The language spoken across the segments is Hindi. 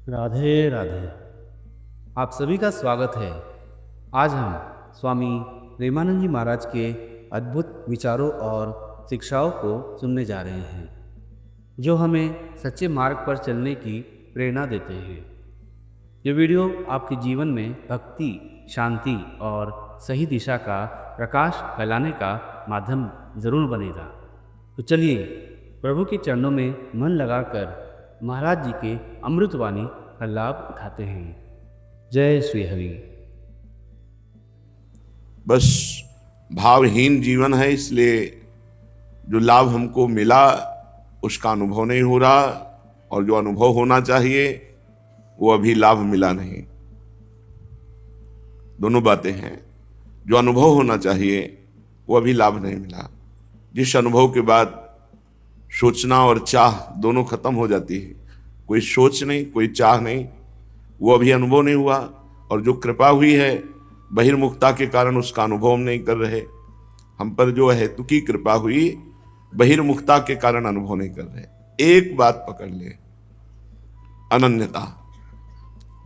राधे राधे। आप सभी का स्वागत है। आज हम स्वामी प्रेमानंद जी महाराज के अद्भुत विचारों और शिक्षाओं को सुनने जा रहे हैं, जो हमें सच्चे मार्ग पर चलने की प्रेरणा देते हैं। ये वीडियो आपके जीवन में भक्ति, शांति और सही दिशा का प्रकाश फैलाने का माध्यम जरूर बनेगा। तो चलिए प्रभु के चरणों में मन लगाकर महाराज जी के अमृतवाणी का लाभ उठाते हैं। जय श्री हरि। बस भावहीन जीवन है, इसलिए जो लाभ हमको मिला उसका अनुभव नहीं हो रहा, और जो अनुभव होना चाहिए वो अभी लाभ मिला नहीं। दोनों बातें हैं। जो अनुभव होना चाहिए वो अभी लाभ नहीं मिला। जिस अनुभव के बाद सोचना और चाह दोनों खत्म हो जाती है, कोई सोच नहीं, कोई चाह नहीं, वो अभी अनुभव नहीं हुआ। और जो कृपा हुई है बहिर्मुखता के कारण, उसका अनुभव हम नहीं कर रहे। हम पर जो हेतुकी कृपा हुई, बहिर्मुखता के कारण अनुभव नहीं कर रहे। एक बात पकड़ ले, अनन्यता।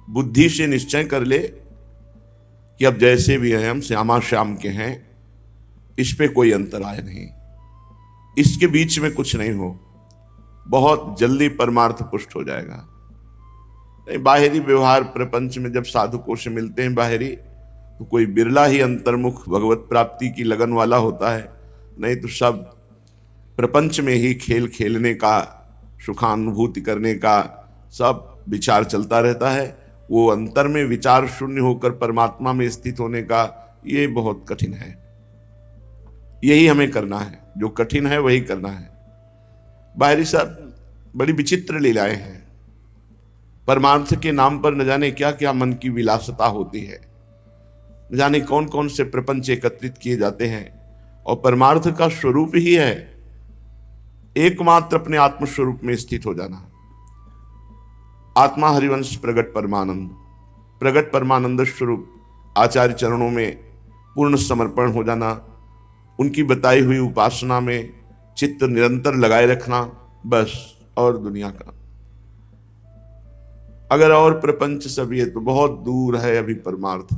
बुद्धि से निश्चय कर ले कि अब जैसे भी हैं हम श्यामा श्याम के हैं, इस पे कोई अंतराय नहीं, इसके बीच में कुछ नहीं हो, बहुत जल्दी परमार्थ पुष्ट हो जाएगा। नहीं, बाहरी व्यवहार प्रपंच में जब साधुकों से मिलते हैं बाहरी, तो कोई बिरला ही अंतर्मुख भगवत प्राप्ति की लगन वाला होता है। नहीं तो सब प्रपंच में ही खेल खेलने का, सुखानुभूति करने का सब विचार चलता रहता है। वो अंतर में विचार शून्य होकर परमात्मा में स्थित होने का, ये बहुत कठिन है। यही हमें करना है, जो कठिन है वही करना है। बाहरी सब बड़ी विचित्र लीलाएं हैं। परमार्थ के नाम पर न जाने क्या क्या मन की विलासता होती है, न जाने कौन कौन से प्रपंच एकत्रित किए जाते हैं। और परमार्थ का स्वरूप ही है एकमात्र अपने आत्म स्वरूप में स्थित हो जाना। आत्मा हरिवंश प्रगट परमानंद, प्रगट परमानंद स्वरूप आचार्य चरणों में पूर्ण समर्पण हो जाना, उनकी बताई हुई उपासना में चित्त निरंतर लगाए रखना, बस। और दुनिया का अगर और प्रपंच सब ये तो बहुत दूर है अभी परमार्थ।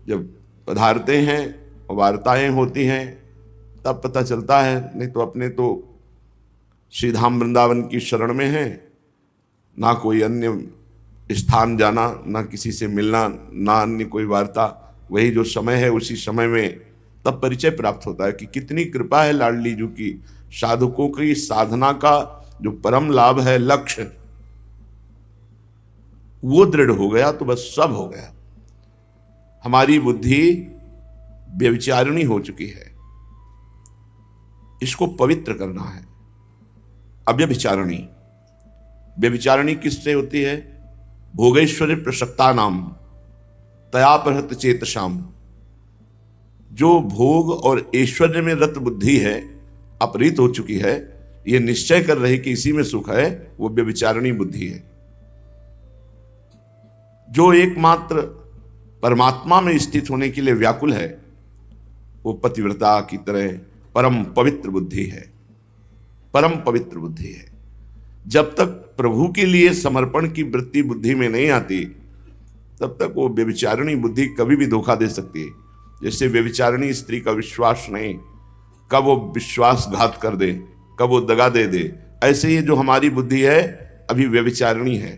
जब पधारते हैं और वार्ताएं होती हैं तब पता चलता है, नहीं तो अपने तो श्रीधाम वृंदावन की शरण में है, ना कोई अन्य स्थान जाना, ना किसी से मिलना, ना अन्य कोई वार्ता। वही जो समय है उसी समय में तब परिचय प्राप्त होता है कि कितनी कृपा है लाडली जू की। साधकों की साधना का जो परम लाभ है, लक्ष्य, वो दृढ़ हो गया तो बस सब हो गया। हमारी बुद्धि व्यभिचारिणी हो चुकी है, इसको पवित्र करना है। अव्यभिचारिणी, व्यभिचारिणी किससे होती है? भोगेश्वरी प्रसक्ता नाम तयापहृत चेतशाम। जो भोग और ऐश्वर्य में रत बुद्धि है, अपहृत हो चुकी है, ये निश्चय कर रही कि इसी में सुख है, वो व्यभिचारिणी बुद्धि है। जो एकमात्र परमात्मा में स्थित होने के लिए व्याकुल है, वो पतिव्रता की तरह परम पवित्र बुद्धि है, परम पवित्र बुद्धि है। जब तक प्रभु के लिए समर्पण की वृत्ति बुद्धि में नहीं आती, तब तक वो व्यभिचारिणी बुद्धि कभी भी धोखा दे सकती है। जैसे व्यभिचारिणी स्त्री का विश्वास नहीं, कब वो विश्वासघात कर दे, कब वो दगा दे दे, ऐसे ही जो हमारी बुद्धि है अभी व्यभिचारिणी है।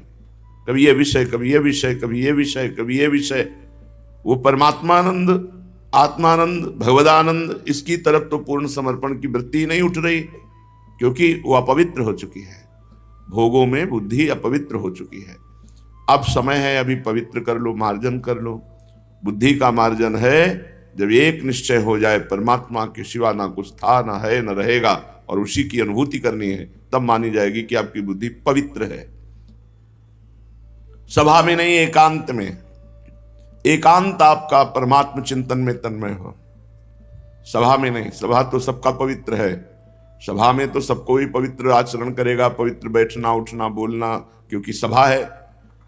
कभी ये विषय, कभी ये विषय, कभी ये विषय, कभी ये विषय। वो परमात्मानंद, आत्मानंद, भगवदानंद, इसकी तरफ तो पूर्ण समर्पण की वृत्ति नहीं उठ रही, क्योंकि वो अपवित्र हो चुकी है। भोगों में बुद्धि अपवित्र हो चुकी है। अब समय है, अभी पवित्र कर लो, मार्जन कर लो। बुद्धि का मार्जन है जब एक निश्चय हो जाए, परमात्मा के सिवा ना कुछ था, ना है, ना रहेगा, और उसी की अनुभूति करनी है, तब मानी जाएगी कि आपकी बुद्धि पवित्र है। सभा में नहीं, एकांत में। एकांत आपका परमात्म चिंतन में तन्मय हो, सभा में नहीं। सभा तो सबका पवित्र है, सभा में तो सबको ही पवित्र आचरण करेगा, पवित्र बैठना, उठना, बोलना, क्योंकि सभा है।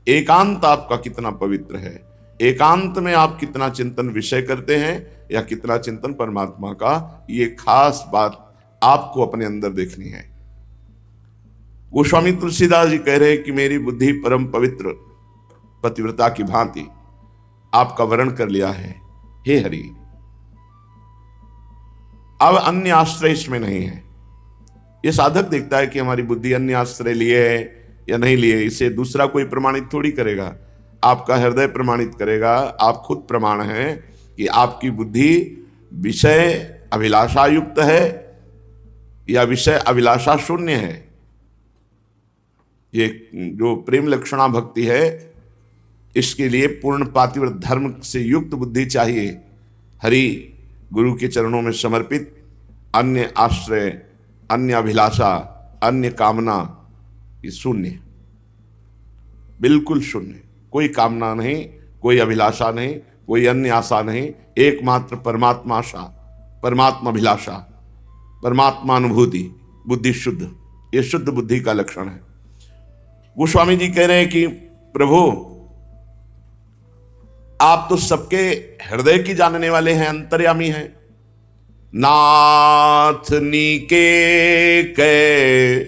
एकांत आपका कितना पवित्र है, एकांत में आप कितना चिंतन विषय करते हैं या कितना चिंतन परमात्मा का, ये खास बात आपको अपने अंदर देखनी है। गोस्वामी तुलसीदास जी कह रहे हैं कि मेरी बुद्धि परम पवित्र पतिव्रता की भांति आपका वर्ण कर लिया है। हे हरि, अब अन्य आश्रय इसमें नहीं है। ये साधक देखता है कि हमारी बुद्धि अन्य आश्रय लिए है या नहीं लिए, इसे दूसरा कोई प्रमाणित थोड़ी करेगा, आपका हृदय प्रमाणित करेगा। आप खुद प्रमाण हैं कि आपकी बुद्धि विषय अभिलाषा युक्त है या विषय अभिलाषा शून्य है। ये जो प्रेम लक्षणा भक्ति है, इसके लिए पूर्ण पातिव्रत धर्म से युक्त बुद्धि चाहिए। हरि गुरु के चरणों में समर्पित, अन्य आश्रय, अन्य अभिलाषा, अन्य कामना, ये शून्य, बिल्कुल शून्य। कोई कामना नहीं, कोई अभिलाषा नहीं, कोई अन्य आशा नहीं, एकमात्र परमात्मा आशा, परमात्मा अभिलाषा, परमात्मा अनुभूति, बुद्धि शुद्ध। ये शुद्ध बुद्धि का लक्षण है। गोस्वामी जी कह रहे हैं कि प्रभु आप तो सबके हृदय की जानने वाले हैं, अंतर्यामी हैं। नाथ नीके के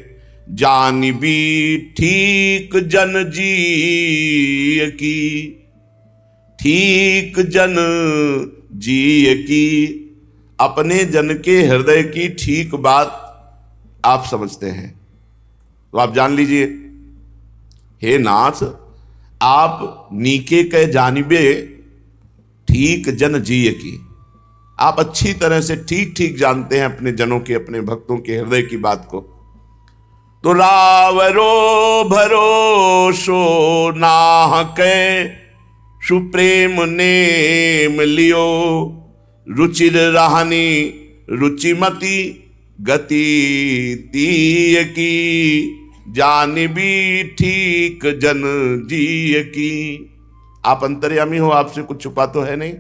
जानिबी ठीक जन जी की, ठीक जन जी की। अपने जन के हृदय की ठीक बात आप समझते हैं, तो आप जान लीजिए। हे नाथ, आप नीके के जानिबे ठीक जन जी की, आप अच्छी तरह से ठीक ठीक जानते हैं अपने जनों के, अपने भक्तों के हृदय की बात को। तो रावरो भरोसो नाहके सुप्रेम नेम लियो, रुचिर रहनी रुचिमती गति तीय की, जानबी ठीक जन जी की। आप अंतर्यामी हो, आपसे कुछ छुपा तो है नहीं।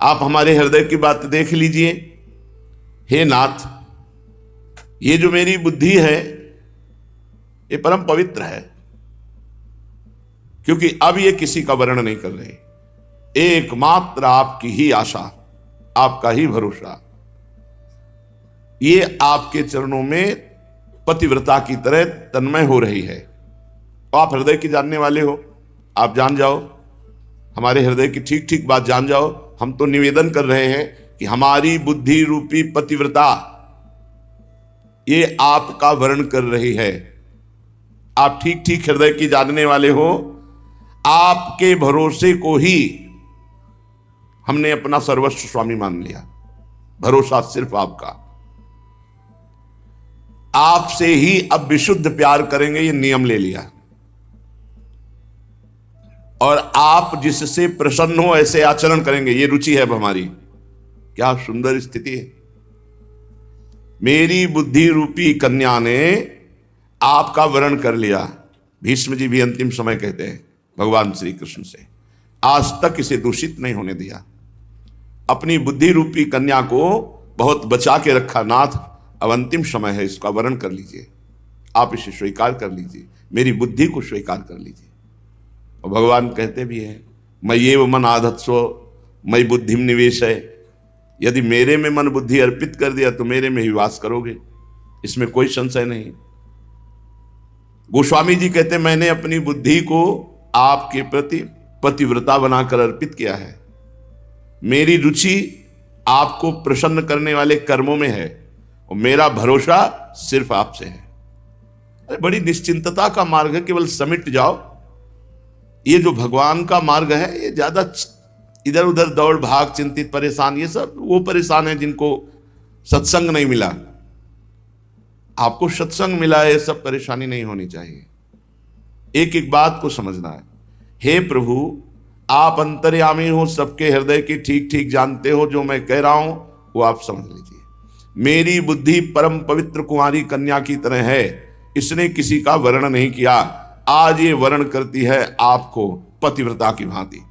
आप हमारे हृदय की बात देख लीजिए। हे नाथ, ये जो मेरी बुद्धि है ये परम पवित्र है, क्योंकि अब ये किसी का वर्ण नहीं कर रही। एकमात्र आपकी ही आशा, आपका ही भरोसा। ये आपके चरणों में पतिव्रता की तरह तन्मय हो रही है। तो आप हृदय की जानने वाले हो, आप जान जाओ, हमारे हृदय की ठीक ठीक बात जान जाओ। हम तो निवेदन कर रहे हैं कि हमारी बुद्धि रूपी पतिव्रता ये आपका वर्ण कर रही है। आप ठीक ठीक हृदय की जानने वाले हो। आपके भरोसे को ही हमने अपना सर्वस्व स्वामी मान लिया। भरोसा सिर्फ आपका, आपसे ही अब विशुद्ध प्यार करेंगे, ये नियम ले लिया। और आप जिससे प्रसन्न हो ऐसे आचरण करेंगे, ये रुचि है अब हमारी। क्या सुंदर स्थिति है। मेरी बुद्धि रूपी कन्या ने आपका वर्ण कर लिया। भीष्म जी भी अंतिम समय कहते हैं भगवान श्री कृष्ण से, आज तक इसे दूषित नहीं होने दिया। अपनी बुद्धि रूपी कन्या को बहुत बचा के रखा। नाथ, अब अंतिम समय है, इसका वर्ण कर लीजिए, आप इसे स्वीकार कर लीजिए, मेरी बुद्धि को स्वीकार कर लीजिए। और भगवान कहते भी हैं, मैं ये वो मन आधत्सो मई बुद्धि निवेश है। यदि मेरे में मन बुद्धि अर्पित कर दिया तो मेरे में ही वास करोगे, इसमें कोई संशय नहीं। गोस्वामी जी कहते, मैंने अपनी बुद्धि को आपके प्रति पतिव्रता बनाकर अर्पित किया है। मेरी रुचि आपको प्रसन्न करने वाले कर्मों में है और मेरा भरोसा सिर्फ आपसे है। अरे बड़ी निश्चिंतता का मार्ग है, केवल समिट जाओ। ये जो भगवान का मार्ग है, ये ज्यादा इधर उधर दौड़ भाग, चिंतित परेशान, ये सब वो परेशान है जिनको सत्संग नहीं मिला। आपको सत्संग मिला है, ये सब परेशानी नहीं होनी चाहिए। एक एक बात को समझना है। हे प्रभु, आप अंतर्यामी हो, सबके हृदय की ठीक ठीक जानते हो। जो मैं कह रहा हूं वो आप समझ लीजिए। मेरी बुद्धि परम पवित्र कुंवारी कन्या की तरह है, इसने किसी का वर्ण नहीं किया। आज ये वर्ण करती है आपको पतिव्रता की भांति।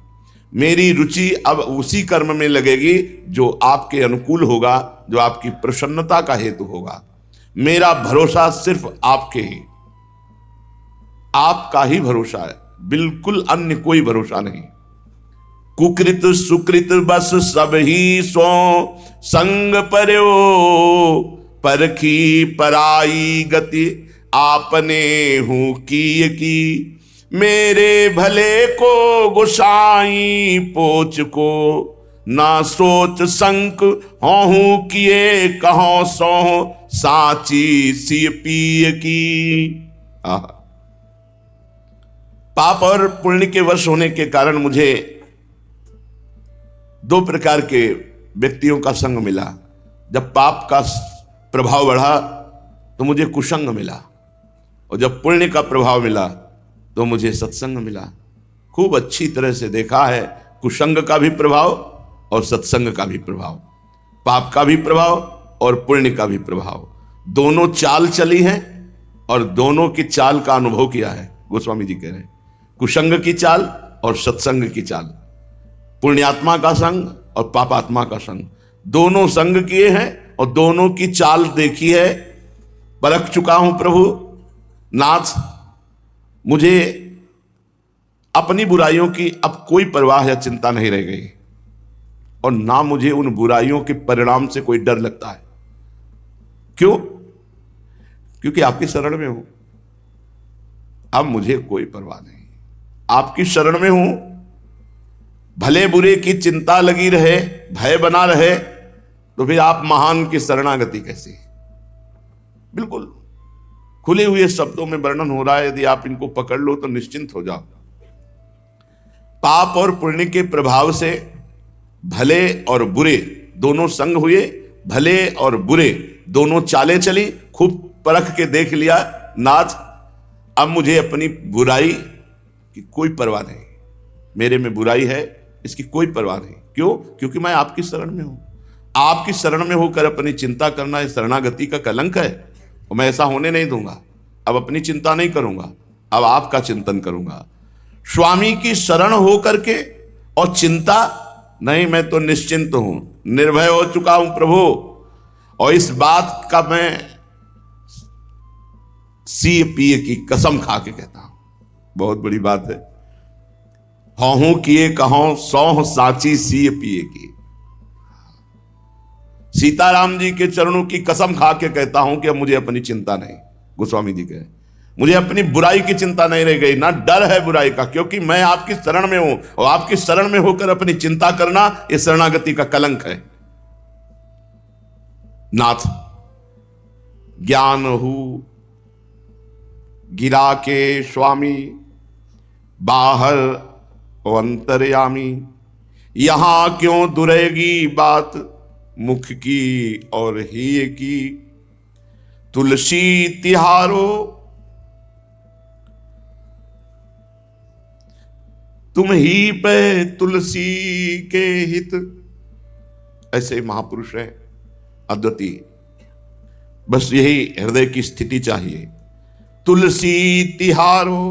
मेरी रुचि अब उसी कर्म में लगेगी जो आपके अनुकूल होगा, जो आपकी प्रसन्नता का हेतु होगा। मेरा भरोसा सिर्फ आपके ही, आपका ही भरोसा है, बिल्कुल अन्य कोई भरोसा नहीं। कुकृत सुकृत बस सब ही सो संग पर्यो, परखी पराई गति आपने हूं की मेरे भले को गोसाई पोच को, ना सोच संक हूं किए कहो सो साची सी पिय की। पाप और पुण्य के वश होने के कारण मुझे दो प्रकार के व्यक्तियों का संग मिला। जब पाप का प्रभाव बढ़ा तो मुझे कुसंग मिला, और जब पुण्य का प्रभाव मिला तो मुझे सत्संग मिला। खूब अच्छी तरह से देखा है कुसंग का भी प्रभाव और सत्संग का भी प्रभाव, पाप का भी प्रभाव और पुण्य का भी प्रभाव। दोनों चाल चली है और दोनों की चाल का अनुभव किया है। गोस्वामी जी कह रहे हैं कुसंग की चाल और सत्संग की चाल, पुण्यात्मा का संग और पापात्मा का संग, दोनों संग किए हैं और दोनों की चाल देखी है, परख चुका हूं प्रभु नाथ। मुझे अपनी बुराइयों की अब कोई परवाह या चिंता नहीं रह गई, और ना मुझे उन बुराइयों के परिणाम से कोई डर लगता है। क्यों? क्योंकि आपकी शरण में हूं। अब मुझे कोई परवाह नहीं, आपकी शरण में हूं। भले बुरे की चिंता लगी रहे, भय बना रहे, तो फिर आप महान की शरणागति कैसी? बिल्कुल खुले हुए शब्दों में वर्णन हो रहा है, यदि आप इनको पकड़ लो तो निश्चिंत हो जाओ। पाप और पुण्य के प्रभाव से भले और बुरे दोनों संग हुए, भले और बुरे दोनों चालें चली, खूब परख के देख लिया नाथ। अब मुझे अपनी बुराई की कोई परवाह नहीं, मेरे में बुराई है इसकी कोई परवाह नहीं। क्यों? क्योंकि मैं आपकी शरण में हूं। आपकी शरण में होकर अपनी चिंता करना यह शरणागति का कलंक है, और मैं ऐसा होने नहीं दूंगा। अब अपनी चिंता नहीं करूंगा, अब आपका चिंतन करूंगा। स्वामी की शरण हो करके और चिंता नहीं, मैं तो निश्चिंत हूं, निर्भय हो चुका हूं प्रभु। और इस बात का मैं सी पिए की कसम खा के कहता हूं, बहुत बड़ी बात है। हूं किए कहो सौह साची सी पिए की। सीताराम जी के चरणों की कसम खा के कहता हूं कि अब मुझे अपनी चिंता नहीं। गोस्वामी जी कहे मुझे अपनी बुराई की चिंता नहीं रह गई, ना डर है बुराई का, क्योंकि मैं आपकी शरण में हूं, और आपकी शरण में होकर अपनी चिंता करना यह शरणागति का कलंक है। नाथ ज्ञान हूं गिरा के स्वामी, बाहर अंतर्यामी, यहां क्यों दुरेगी बात मुख की और ही की। तुलसी तिहारो तुम ही पे तुलसी के हित। ऐसे महापुरुष है अद्वितीय, बस यही हृदय की स्थिति चाहिए। तुलसी तिहारो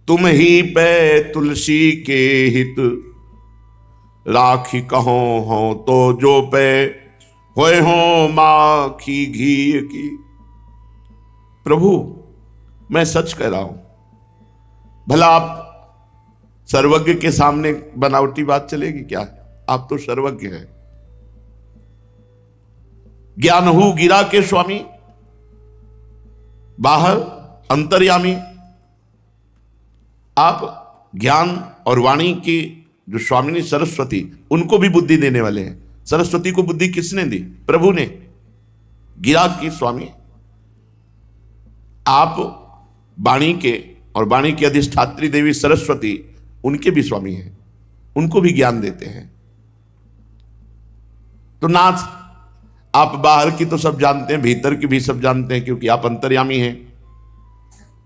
तुम ही पे तुलसी के हित, राखी कहो हो तो जो पे होए हो माखी घी की। प्रभु मैं सच कह रहा हूं, भला आप सर्वज्ञ के सामने बनावटी बात चलेगी क्या? आप तो सर्वज्ञ हैं। ज्ञान हूं गिरा के स्वामी, बाहर अंतर्यामी। आप ज्ञान और वाणी की जो स्वामिनी सरस्वती, उनको भी बुद्धि देने वाले हैं। सरस्वती को बुद्धि किसने दी? प्रभु ने। गिरा की स्वामी आप वाणी के, और वाणी की अधिष्ठात्री देवी सरस्वती उनके भी स्वामी हैं, उनको भी ज्ञान देते हैं। तो नाथ आप बाहर की तो सब जानते हैं, भीतर की भी सब जानते हैं, क्योंकि आप अंतर्यामी हैं।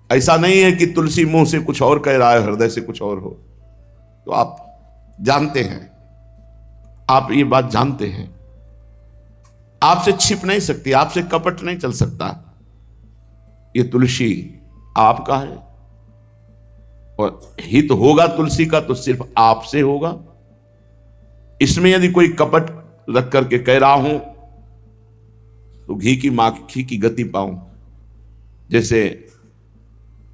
ऐसा नहीं है कि तुलसी मुंह से कुछ और कह रहा है, हृदय से कुछ और हो। तो आप जानते हैं, आप ये बात जानते हैं, आपसे छिप नहीं सकती, आपसे कपट नहीं चल सकता। ये तुलसी आपका है, और हित होगा तुलसी का तो सिर्फ आपसे होगा। इसमें यदि कोई कपट रख करके कह रहा हूं तो घी की माखी की गति पाऊं। जैसे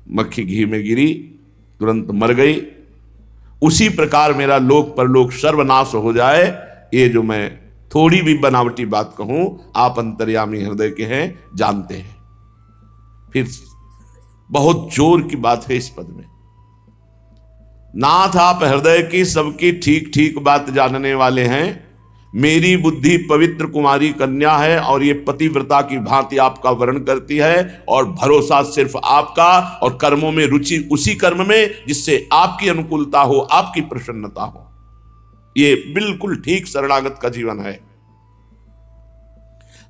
मक्खी घी में गिरी तुरंत मर गई, उसी प्रकार मेरा लोक परलोक सर्वनाश हो जाए। ये जो मैं थोड़ी भी बनावटी बात कहूं, आप अंतर्यामी हृदय के हैं, जानते हैं। फिर बहुत जोर की बात है इस पद में। नाथ आप हृदय की सबकी ठीक ठीक बात जानने वाले हैं। मेरी बुद्धि पवित्र कुमारी कन्या है और ये पतिव्रता की भांति आपका वर्ण करती है, और भरोसा सिर्फ आपका, और कर्मों में रुचि उसी कर्म में जिससे आपकी अनुकूलता हो, आपकी प्रसन्नता हो। ये बिल्कुल ठीक शरणागत का जीवन है।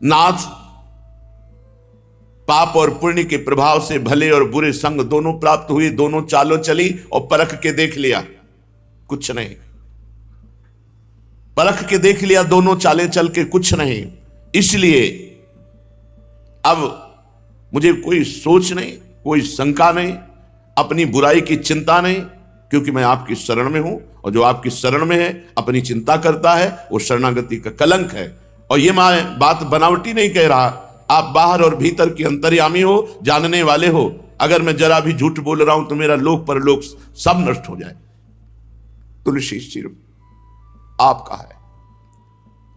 नाथ पाप और पुण्य के प्रभाव से भले और बुरे संग दोनों प्राप्त हुए, दोनों चालों चली और परख के देख लिया, कुछ नहीं। परख के देख लिया, दोनों चालें चल के कुछ नहीं। इसलिए अब मुझे कोई सोच नहीं, कोई शंका नहीं, अपनी बुराई की चिंता नहीं, क्योंकि मैं आपकी शरण में हूं, और जो आपकी शरण में है अपनी चिंता करता है वो शरणागति का कलंक है। और ये मैं बात बनावटी नहीं कह रहा, आप बाहर और भीतर की अंतर्यामी हो, जानने वाले हो। अगर मैं जरा भी झूठ बोल रहा हूं तो मेरा लोक परलोक सब नष्ट हो जाए। तुलसी सिर्फ आपका है,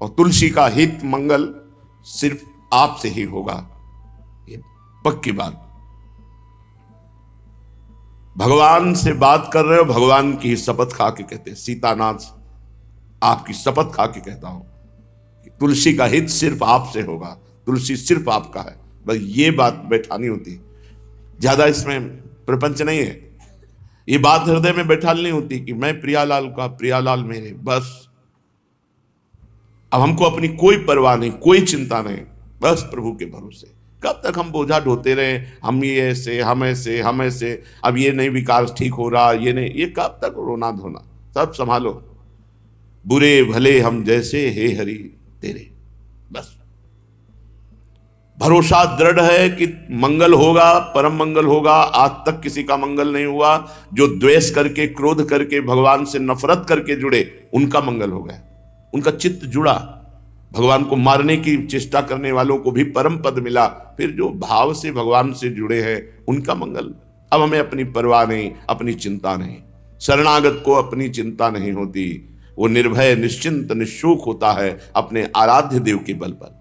और तुलसी का हित मंगल सिर्फ आपसे ही होगा, ये पक्की बात। भगवान से बात कर रहे हो, भगवान की शपथ खा के कहते हैं, सीतानाथ आपकी शपथ खा के कहता हूं कि तुलसी का हित सिर्फ आपसे होगा, तुलसी सिर्फ आपका है। बस ये बात बैठानी होती, ज्यादा इसमें प्रपंच नहीं है। ये बात हृदय में बैठानी होती कि मैं प्रियालाल का, प्रियालाल मेरे, बस। अब हमको अपनी कोई परवाह नहीं, कोई चिंता नहीं, बस प्रभु के भरोसे। कब तक हम बोझा ढोते रहे, हम ये ऐसे, हम ऐसे, हम ऐसे, अब ये नहीं विकास ठीक हो रहा, ये नहीं, ये कब तक रोना धोना, सब संभालो। बुरे भले हम जैसे, हे हरि तेरे, बस। भरोसा दृढ़ है कि मंगल होगा, परम मंगल होगा। आज तक किसी का मंगल नहीं हुआ। जो द्वेष करके, क्रोध करके, भगवान से नफरत करके जुड़े, उनका मंगल हो गया, उनका चित्त जुड़ा। भगवान को मारने की चेष्टा करने वालों को भी परम पद मिला। फिर जो भाव से भगवान से जुड़े हैं, उनका मंगल। अब हमें अपनी परवाह नहीं, अपनी चिंता नहीं। शरणागत को अपनी चिंता नहीं होती, वो निर्भय, निश्चिंत, निशोक होता है अपने आराध्य देव के बल पर।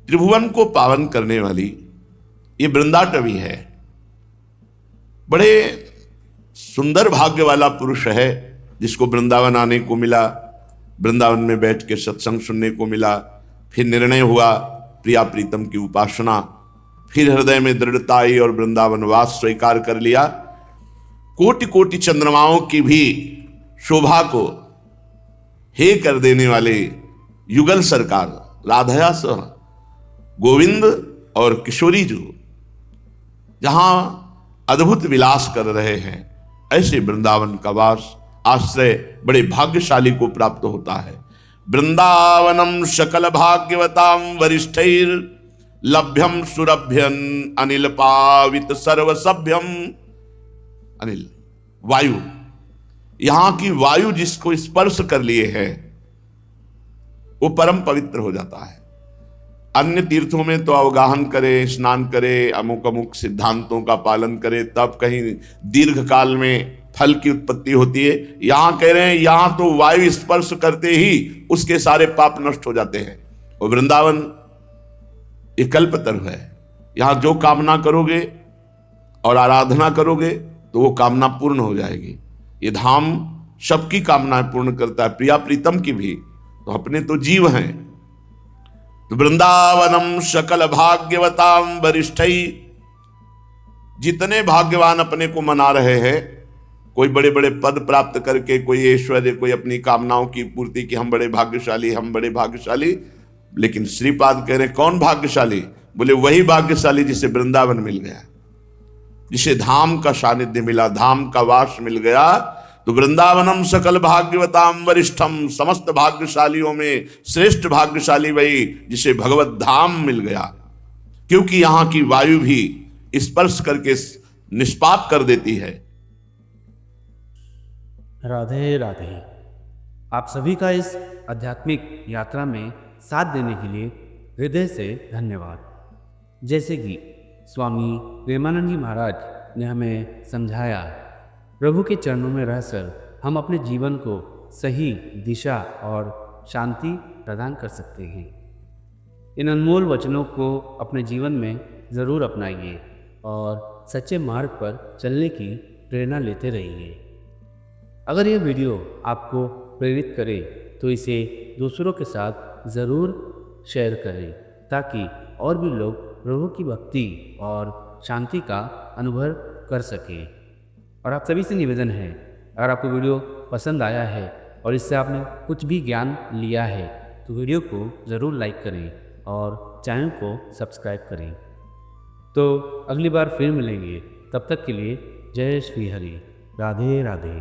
त्रिभुवन को पावन करने वाली ये वृंदाटवी है। बड़े सुंदर भाग्य वाला पुरुष है जिसको वृंदावन आने को मिला, वृंदावन में बैठ के सत्संग सुनने को मिला। फिर निर्णय हुआ प्रिया प्रीतम की उपासना, फिर हृदय में दृढ़ता आई और वृंदावन वास स्वीकार कर लिया। कोटि कोटि चंद्रमाओं की भी शोभा को हे कर देने वाले युगल सरकार, राधया सह गोविंद और किशोरी जो जहां अद्भुत विलास कर रहे हैं, ऐसे वृंदावन का वास, आश्रय बड़े भाग्यशाली को प्राप्त होता है। वृंदावनम सकल भाग्यवताम वरिष्ठैर लभ्यम सुरभ्यन अनिल पावित सर्व सभ्यम। अनिल वायु, यहां की वायु जिसको स्पर्श कर लिए है वो परम पवित्र हो जाता है। अन्य तीर्थों में तो अवगाहन करे, स्नान करे, अमुक अमुक सिद्धांतों का पालन करे, तब कहीं दीर्घ काल में फल की उत्पत्ति होती है। यहां कह रहे हैं यहां तो वायु स्पर्श करते ही उसके सारे पाप नष्ट हो जाते हैं। और वृंदावन एक कल्पतरु है, यहां जो कामना करोगे और आराधना करोगे तो वो कामना पूर्ण हो जाएगी। ये धाम सबकी कामनाएं पूर्ण करता है, प्रिया प्रीतम की भी। तो अपने तो जीव हैं। तो वृंदावनम सकल भाग्यवताम वरिष्ठई, जितने भाग्यवान अपने को मना रहे हैं, कोई बड़े बड़े पद प्राप्त करके, कोई ऐश्वर्य, कोई अपनी कामनाओं की पूर्ति की, हम बड़े भाग्यशाली, हम बड़े भाग्यशाली। लेकिन श्रीपाद कह रहे कौन भाग्यशाली? बोले वही भाग्यशाली जिसे वृंदावन मिल गया, जिसे धाम का सानिध्य मिला, धाम का वास मिल गया। तो वृंदावनम सकल भाग्यवताम वरिष्ठम, समस्त भाग्यशालियों में श्रेष्ठ भाग्यशाली वही जिसे भगवत धाम मिल गया, क्योंकि यहां की वायु भी स्पर्श करके निष्पाप कर देती है। राधे राधे। आप सभी का इस आध्यात्मिक यात्रा में साथ देने के लिए हृदय से धन्यवाद। जैसे कि स्वामी प्रेमानंद जी महाराज ने हमें समझाया, प्रभु के चरणों में रहकर हम अपने जीवन को सही दिशा और शांति प्रदान कर सकते हैं। इन अनमोल वचनों को अपने जीवन में ज़रूर अपनाइए और सच्चे मार्ग पर चलने की प्रेरणा लेते रहिए। अगर यह वीडियो आपको प्रेरित करे तो इसे दूसरों के साथ ज़रूर शेयर करें ताकि और भी लोग प्रभु की भक्ति और शांति का अनुभव कर सकें। और आप सभी से निवेदन है, अगर आपको वीडियो पसंद आया है और इससे आपने कुछ भी ज्ञान लिया है तो वीडियो को ज़रूर लाइक करें और चैनल को सब्सक्राइब करें। तो अगली बार फिर मिलेंगे, तब तक के लिए जय श्री हरि। राधे राधे।